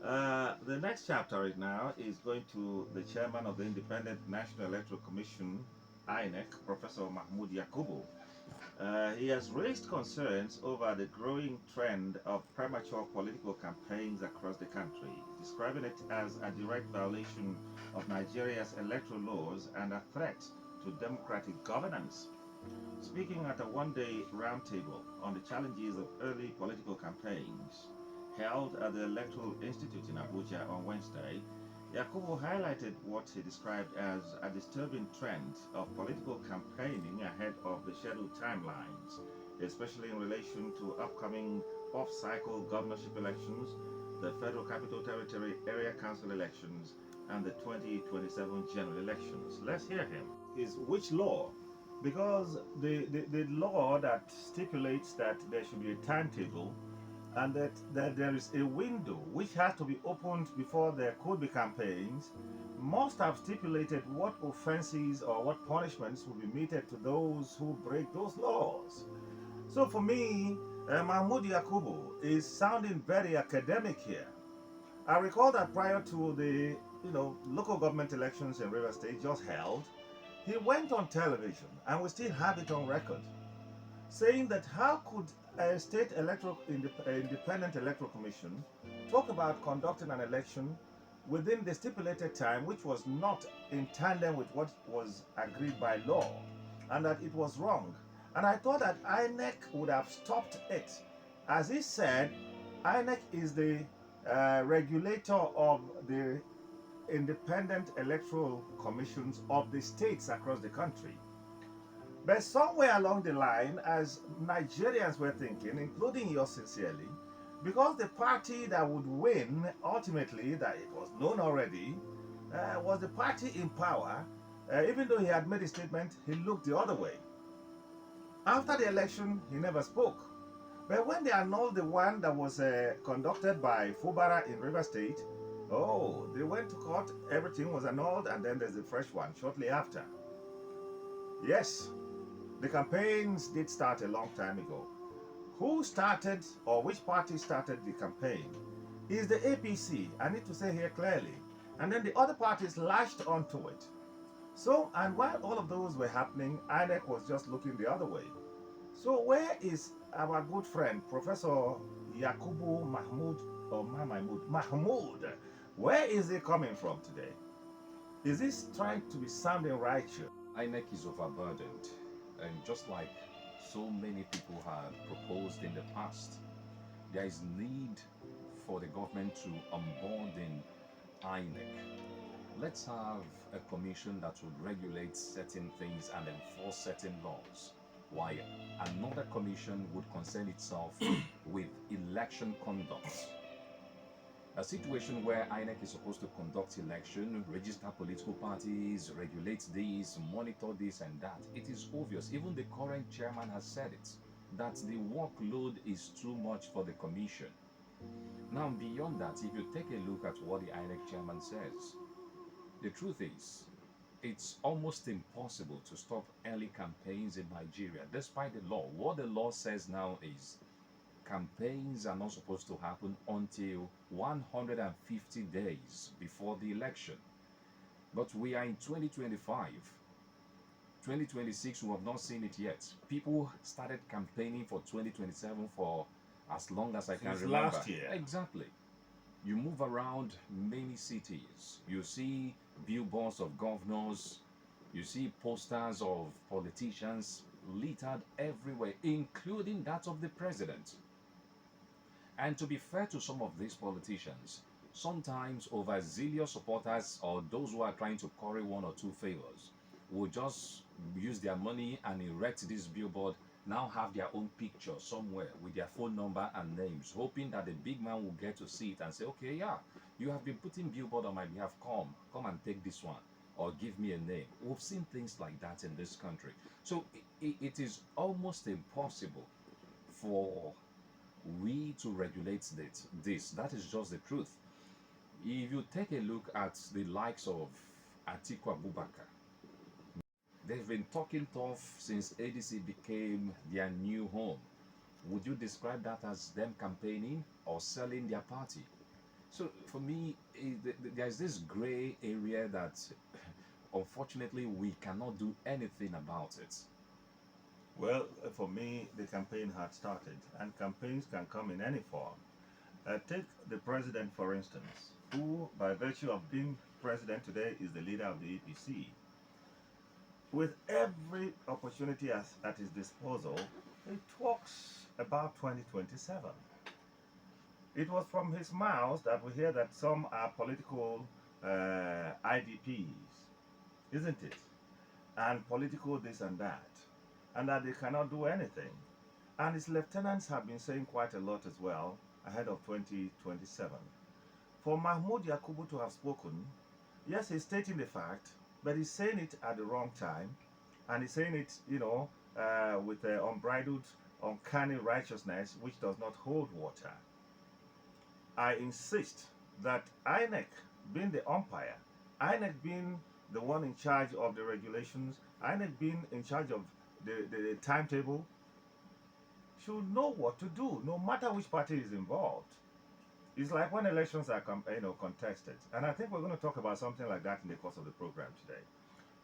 The next chapter right now is going to the chairman of the Independent National Electoral Commission, Inec, Professor Mahmoud Yakubu. He has raised concerns over the growing trend of premature political campaigns across the country, describing it as a direct violation of Nigeria's electoral laws and a threat to democratic governance. Speaking at a one-day roundtable on the challenges of early political campaigns held at the Electoral Institute in Abuja on Wednesday, Yakubu highlighted what he described as a disturbing trend of political campaigning ahead of the scheduled timelines, especially in relation to upcoming off-cycle governorship elections, the Federal Capital Territory Area Council elections, and the 2027 general elections. Let's hear him. Is which law? Because the law that stipulates that there should be a timetable and that there is a window which has to be opened before there could be campaigns must have stipulated what offenses or what punishments will be meted to those who break those laws. So for me, Mahmoud Yakubu is sounding very academic here. I recall that prior to the local government elections in River State just held, he went on television, and we still have it on record, saying that how could a state independent electoral commission talk about conducting an election within the stipulated time, which was not in tandem with what was agreed by law, and that it was wrong. And I thought that INEC would have stopped it. As he said, INEC is the regulator of the independent electoral commissions of the states across the country. But somewhere along the line, as Nigerians were thinking, including yours sincerely, because the party that would win ultimately, that it was known already, was the party in power, even though he had made a statement, he looked the other way. After the election, he never spoke. But when they annulled the one that was conducted by Fubara in River State, oh, they went to court, everything was annulled, and then there's a fresh one shortly after. Yes, the campaigns did start a long time ago. Who started, or which party started the campaign? Is the APC. I need to say here clearly. And then the other parties latched onto it. So, and while all of those were happening, INEC was just looking the other way. So where is our good friend, Professor Yakubu Mahmoud, or Mahmoud? Where is he coming from today? Is this trying to be sounding righteous? INEC is overburdened, and just like so many people have proposed in the past, there is need for the government to onboarding INEC. Let's have a commission that would regulate certain things and enforce certain laws, while another commission would concern itself with election conduct. A situation where INEC is supposed to conduct election, register political parties, regulate this, monitor this and that. It is obvious, even the current chairman has said it, that the workload is too much for the commission. Now, beyond that, if you take a look at what the INEC chairman says, the truth is, it's almost impossible to stop early campaigns in Nigeria, despite the law. What the law says now is campaigns are not supposed to happen until 150 days before the election. But we are in 2025. 2026, we have not seen it yet. People started campaigning for 2027 for as long as I can remember. Last year. Exactly. You move around many cities. You see billboards of governors. You see posters of politicians littered everywhere, including that of the president. And to be fair to some of these politicians, sometimes overzealous supporters or those who are trying to curry one or two favors will just use their money and erect this billboard, now have their own picture somewhere with their phone number and names, hoping that the big man will get to see it and say, okay, yeah, you have been putting billboard on my behalf, come and take this one, or give me a name. We've seen things like that in this country. So it is almost impossible for we to regulate this. That is just the truth. If you take a look at the likes of Atiku Abubakar, they've been talking tough since ADC became their new home. Would you describe that as them campaigning or selling their party? So for me, there's this gray area that unfortunately we cannot do anything about it. Well, for me, the campaign had started, and campaigns can come in any form. Take the president, for instance, who, by virtue of being president today, is the leader of the APC. With every opportunity at his disposal, he talks about 2027. It was from his mouth that we hear that some are political IDPs, isn't it? And political this and that, and that they cannot do anything. And his lieutenants have been saying quite a lot as well ahead of 2027. For Mahmoud Yakubu to have spoken, yes, he's stating the fact, but he's saying it at the wrong time, and he's saying it, with unbridled, uncanny righteousness, which does not hold water. I insist that INEC, being the umpire, INEC being the one in charge of the regulations, INEC being in charge of the timetable, should know what to do, no matter which party is involved. It's like when elections are contested, and I think we're going to talk about something like that in the course of the program today.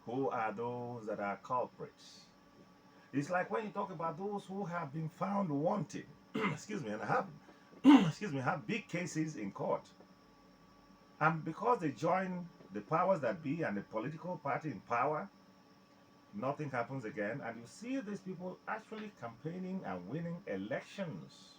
Who are those that are culprits? It's like when you talk about those who have been found wanting, excuse me, and have excuse me, have big cases in court, and because they join the powers that be and the political party in power, nothing happens again, and you see these people actually campaigning and winning elections.